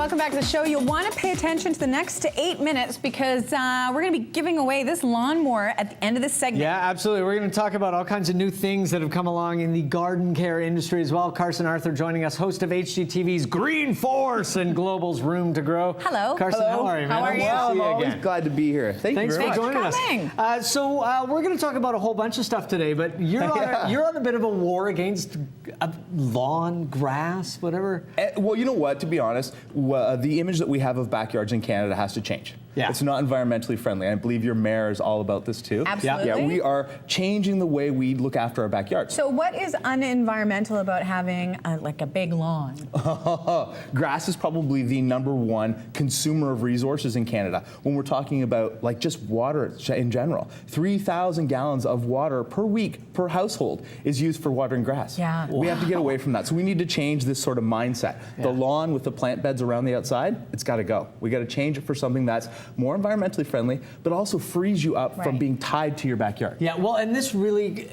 welcome back to the show. You'll want to pay attention to the next 8 minutes because we're going to be giving away this lawnmower at the end of this segment. Yeah, absolutely. We're going to talk about all kinds of new things that have come along in the garden care industry as well. Carson Arthur joining us, host of HGTV's Green Force and Global's Room to Grow. Hello. Carson, Hello. how are you, man? How are you? Well, I'm See always again. glad to be here. Thanks for joining us. So we're going to talk about a whole bunch of stuff today, but you're on a bit of a war against lawn, grass, whatever. Well, you know what? To be honest, the image that we have of backyards in Canada has to change. Yeah. It's not environmentally friendly. I believe your mayor is all about this too. Absolutely. Yeah, we are changing the way we look after our backyards. So what is unenvironmental about having like a big lawn? Grass is probably the #1 consumer of resources in Canada. When we're talking about like just water in general, 3,000 gallons of water per week per household is used for watering grass. Yeah. We have to get away from that. So we need to change this sort of mindset. Yeah. The lawn with the plant beds around the outside, it's got to go. We got to change it for something that's more environmentally friendly, but also frees you up from being tied to your backyard. Yeah, well, and this really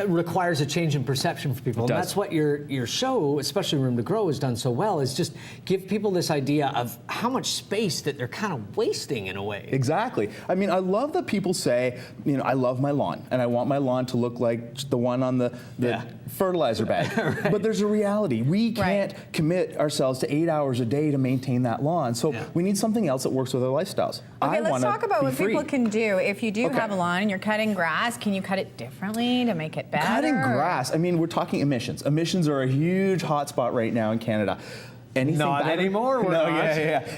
requires a change in perception for people. It And does. that's what your show, especially Room to Grow, has done so well, is just give people this idea of how much space that they're kind of wasting in a way. Exactly. I mean, I love that people say, you know, I love my lawn, and I want my lawn to look like the one on the fertilizer bag. Right. But there's a reality. We can't commit ourselves to 8 hours a day to maintain that lawn. So we need something else that works with our lifestyles. Okay, let's talk about what people can. can do. If you do have a lawn and you're cutting grass, can you cut it differently to make it better? Cutting grass, I mean, we're talking emissions. Emissions are a huge hotspot right now in Canada. Anything Not anymore, we're not.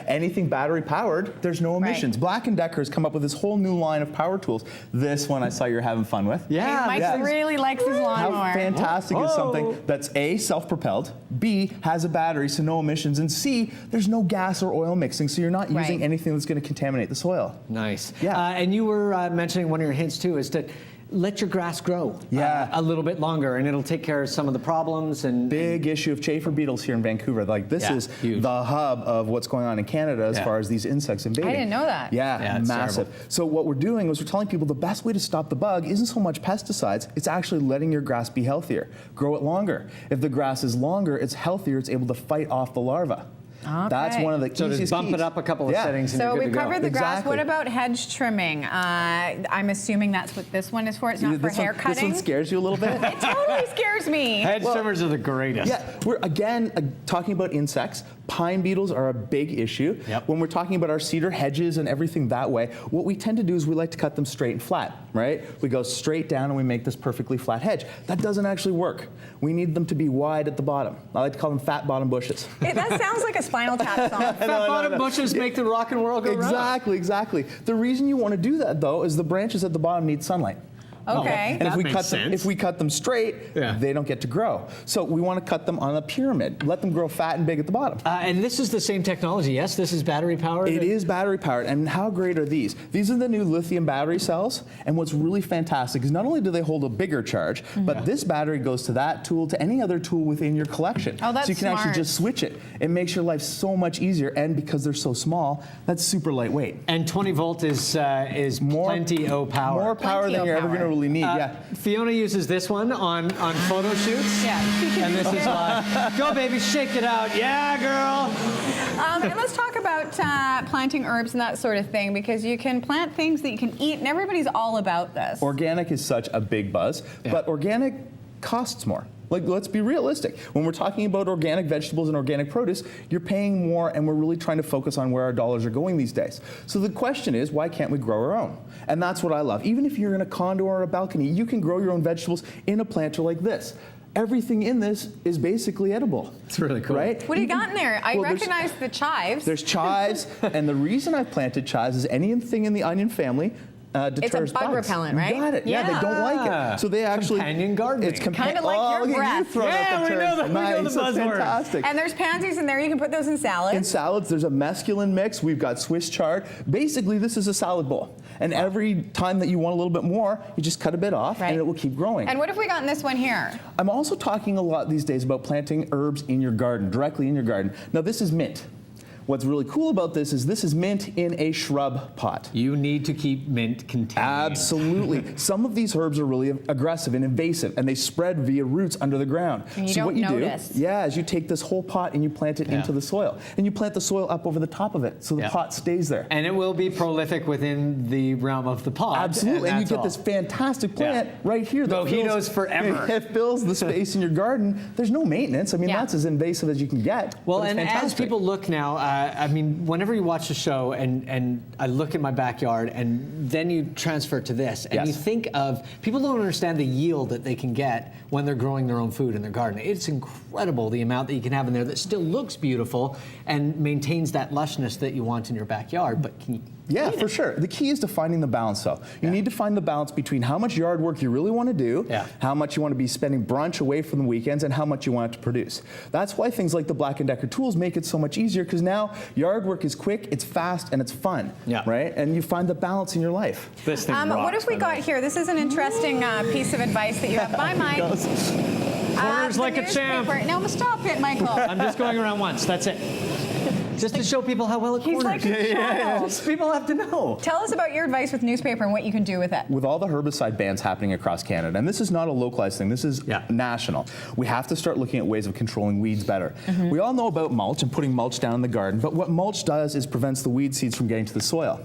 Anything battery powered, there's no emissions. Black & Decker has come up with this whole new line of power tools. This one I saw you're having fun with. Yeah, Mike really likes his lawnmower. How fantastic is something that's A, self-propelled, B, has a battery, so no emissions, and C, there's no gas or oil mixing, so you're not using anything that's going to contaminate the soil. Nice. Yeah. And you were mentioning one of your hints too is to let your grass grow a little bit longer, and it'll take care of some of the problems. And big issue of chafer beetles here in Vancouver. Like this is huge. The hub of what's going on in Canada as far as these insects invading. I didn't know that. Yeah, it's massive. terrible. So what we're doing is we're telling people the best way to stop the bug isn't so much pesticides, it's actually letting your grass be healthier. Grow it longer. If the grass is longer, it's healthier, it's able to fight off the larva. Okay. That's one of the so easiest just bump keys. it up a couple of settings and So you're good we've to go. covered the grass. Exactly. What about hedge trimming? I'm assuming that's what this one is for. It's not for hair cutting. This one scares you a little bit? It totally scares me. Hedge trimmers are the greatest. Yeah, we're again talking about insects. Pine beetles are a big issue. Yep. When we're talking about our cedar hedges and everything that way, what we tend to do is we like to cut them straight and flat, right? We go straight down and we make this perfectly flat hedge. That doesn't actually work. We need them to be wide at the bottom. I like to call them fat bottom bushes. That sounds like a Spinal Tap song. Fat bottom bushes make the rock and roll go round. Exactly. The reason you want to do that, though, is the branches at the bottom need sunlight. Okay. And That if we cut them straight, Yeah. they don't get to grow. So we want to cut them on a pyramid. Let them grow fat and big at the bottom. And this is the same technology, yes? This is battery powered? It is battery powered, and how great are these? These are the new lithium battery cells, and what's really fantastic is not only do they hold a bigger charge, but this battery goes to that tool, to any other tool within your collection. Oh, that's so you can actually smart. just switch it. It makes your life so much easier, and because they're so small, that's super lightweight. And 20 volt is plenty of power. More power Plenty than of you're ever power. going to really need, yeah. Fiona uses this one on photo shoots. Yeah. And this is why. Go, baby, shake it out. Yeah, girl. And let's talk about planting herbs and that sort of thing, because you can plant things that you can eat, and everybody's all about this. Organic is such a big buzz, but organic costs more. Like, let's be realistic. When we're talking about organic vegetables and organic produce, you're paying more, and we're really trying to focus on where our dollars are going these days. So the question is, why can't we grow our own? And that's what I love. Even if you're in a condo or a balcony, you can grow your own vegetables in a planter like this. Everything in this is basically edible. It's really cool. Right? What do you got in there? I Well, recognize the chives. There's chives, and the reason I've planted chives is anything in the onion family deters bug bugs. repellent, You right? got it. Yeah, they don't like it. So they actually Companion gardening. It's Kinda like your look at breath. you throwing out Yeah, the we terms. know the Nice, that's buzzword. fantastic. And there's pansies in there. You can put those in salads. In salads, there's a mesclun mix. We've got Swiss chard. Basically, this is a salad bowl. And every time that you want a little bit more, you just cut a bit off, and it will keep growing. And what have we got in this one here? I'm also talking a lot these days about planting herbs in your garden, directly in your garden. Now, this is mint. What's really cool about this is mint in a shrub pot. You need to keep mint contained. Absolutely. Some of these herbs are really aggressive and invasive, and they spread via roots under the ground. And you so don't what you notice. do, is you take this whole pot and you plant it into the soil, and you plant the soil up over the top of it, so the pot stays there. And it will be prolific within the realm of the pot. Absolutely, and you get this fantastic plant right here. That Mojitos forever. It fills the space in your garden. There's no maintenance. I mean, that's as invasive as you can get. Well, and as people look now, I mean, whenever you watch the show and I look in my backyard and then you transfer to this and you think of, people don't understand the yield that they can get when they're growing their own food in their garden. It's incredible the amount that you can have in there that still looks beautiful and maintains that lushness that you want in your backyard, but can you for sure. The key is to finding the balance, though. You need to find the balance between how much yard work you really want to do, how much you want to be spending brunch away from the weekends, and how much you want it to produce. That's why things like the Black & Decker tools make it so much easier, because now yard work is quick, it's fast, and it's fun, right? And you find the balance in your life. This thing rocks, what have we got here? This is an interesting piece of advice that you have. Bye, Mike. Corners like a champ. No, stop it, Michael. I'm just going around once. That's it. Just to show people how well it corners. He's like a child. Just people have to know. Tell us about your advice with newspaper and what you can do with it. With all the herbicide bans happening across Canada, and this is not a localized thing, this is national, we have to start looking at ways of controlling weeds better. We all know about mulch and putting mulch down in the garden, but what mulch does is prevents the weed seeds from getting to the soil.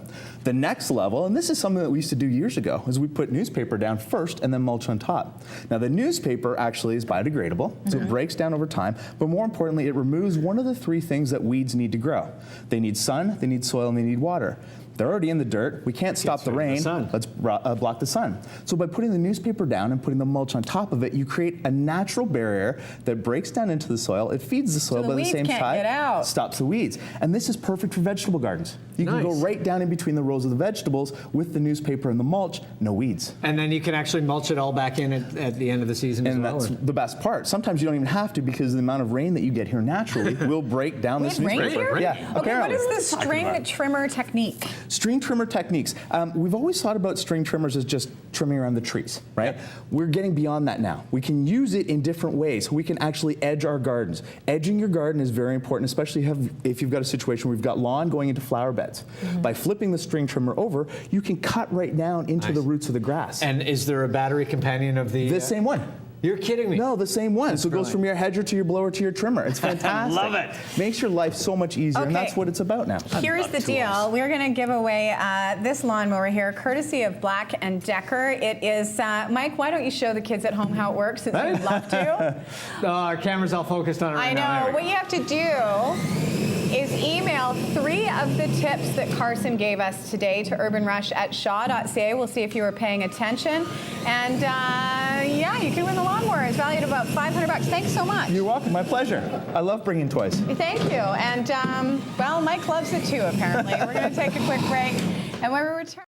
The next level, and this is something that we used to do years ago, is we put newspaper down first and then mulch on top. Now the newspaper actually is biodegradable, so it breaks down over time, but more importantly, it removes one of the three things that weeds need to grow. They need sun, they need soil, and they need water. They're already in the dirt. We can't stop the rain. Let's block the sun. So by putting the newspaper down and putting the mulch on top of it, you create a natural barrier that breaks down into the soil. It feeds the soil, so the but at the same time stops the weeds. And this is perfect for vegetable gardens. You can go right down in between the rows of the vegetables with the newspaper and the mulch, no weeds. And then you can actually mulch it all back in at the end of the season as well. And that's the best part. Sometimes you don't even have to, because the amount of rain that you get here naturally will break down this newspaper. Yeah, okay, what is the string trimmer technique? String trimmer techniques. We've always thought about string trimmers as just trimming around the trees, right? We're getting beyond that now. We can use it in different ways. We can actually edge our gardens. Edging your garden is very important, especially if you've got a situation where you've got lawn going into flower beds. By flipping the string trimmer over, you can cut right down into the roots of the grass. And is there a battery companion of the... The same one. You're kidding me. No, the same one. So it goes from your hedger to your blower to your trimmer. It's fantastic. Love it. Makes your life so much easier, and that's what it's about now. Here's the deal. We're going to give away this lawnmower here, courtesy of Black & Decker. It is, Mike, why don't you show the kids at home how it works, since you'd love to? Our camera's all focused on it right now. I know. What you have to do is email 3 of the tips that Carson gave us today to urbanrush@shaw.ca. We'll see if you were paying attention. And you can win the lawnmower. It's valued at about $500. Thanks so much. You're welcome. My pleasure. I love bringing toys. Thank you. And, well, Mike loves it too, apparently. We're going to take a quick break. And when we return...